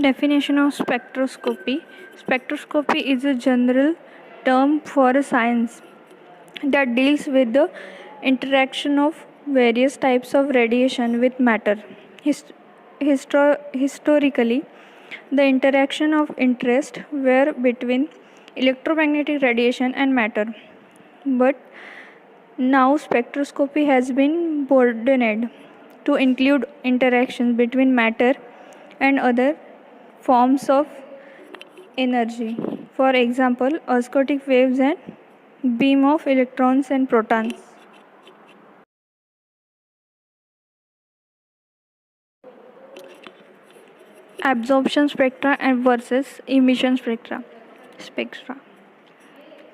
Definition of spectroscopy. Spectroscopy is a general term for a science that deals with the interaction of various types of radiation with matter. Historically, the interaction of interest were between electromagnetic radiation and matter, but now spectroscopy has been broadened to include interactions between matter and other forms of energy. For example, oscillating waves and beam of electrons and protons. Absorption spectra and versus emission spectra.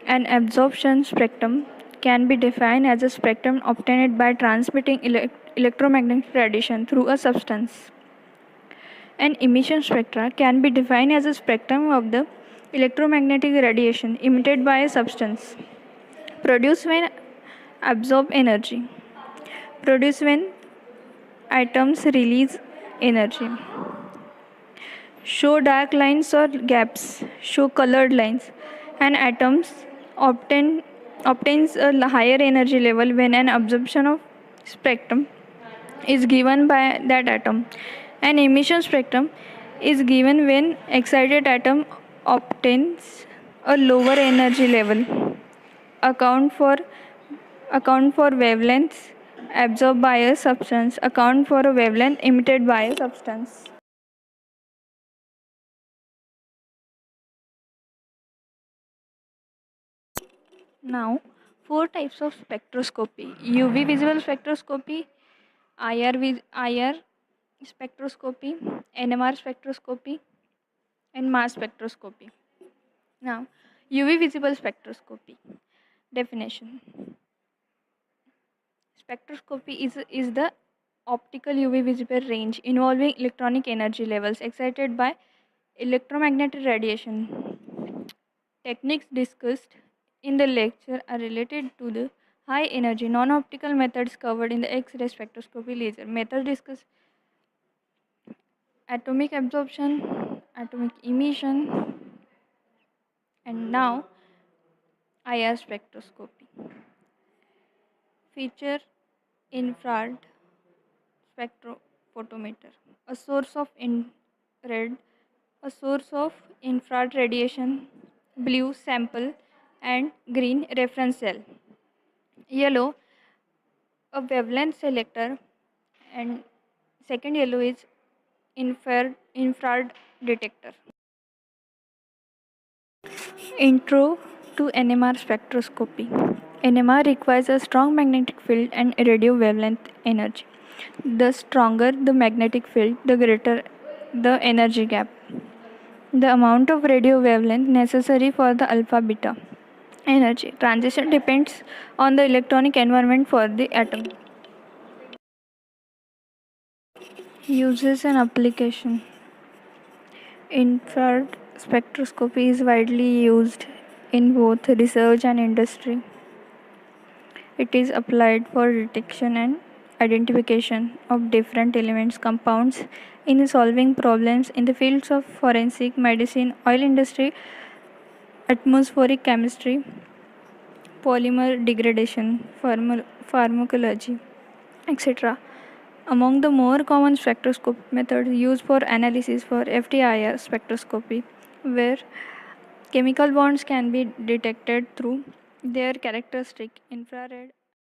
An absorption spectrum can be defined as a spectrum obtained by transmitting electromagnetic radiation through a substance. An emission spectra can be defined as a spectrum of the electromagnetic radiation emitted by a substance, produced when absorb energy, produced when atoms release energy. Show dark lines or gaps, show colored lines. An atom obtains a higher energy level when an absorption of spectrum is given by that atom. An emission spectrum is given when excited atom obtains a lower energy level. Account for wavelengths absorbed by a substance. Account for a wavelength emitted by a substance. Now, four types of spectroscopy: UV visible spectroscopy, IR spectroscopy, NMR spectroscopy, and mass spectroscopy. Now, UV visible spectroscopy. Definition: spectroscopy is the optical UV visible range involving electronic energy levels excited by electromagnetic radiation. Techniques discussed in the lecture are related to the high energy non optical methods covered in the X ray spectroscopy laser. Methods discuss atomic absorption, atomic emission, and now IR spectroscopy. Feature infrared spectrophotometer, a source of infrared, a source of infrared radiation, blue sample, and green reference cell. Yellow, a wavelength selector, and second yellow is infrared detector. Intro to NMR spectroscopy. NMR requires a strong magnetic field and radio wavelength energy. The stronger the magnetic field, the greater the energy gap. The amount of radio wavelength necessary for the alpha beta energy transition depends on the electronic environment for the atom. Uses and application. Infrared spectroscopy is widely used in both research and industry. It is applied for detection and identification of different elements compounds in solving problems in the fields of forensic medicine, oil industry, atmospheric chemistry, polymer degradation, pharmacology, etc. Among the more common spectroscopy methods used for analysis for FTIR spectroscopy, where chemical bonds can be detected through their characteristic infrared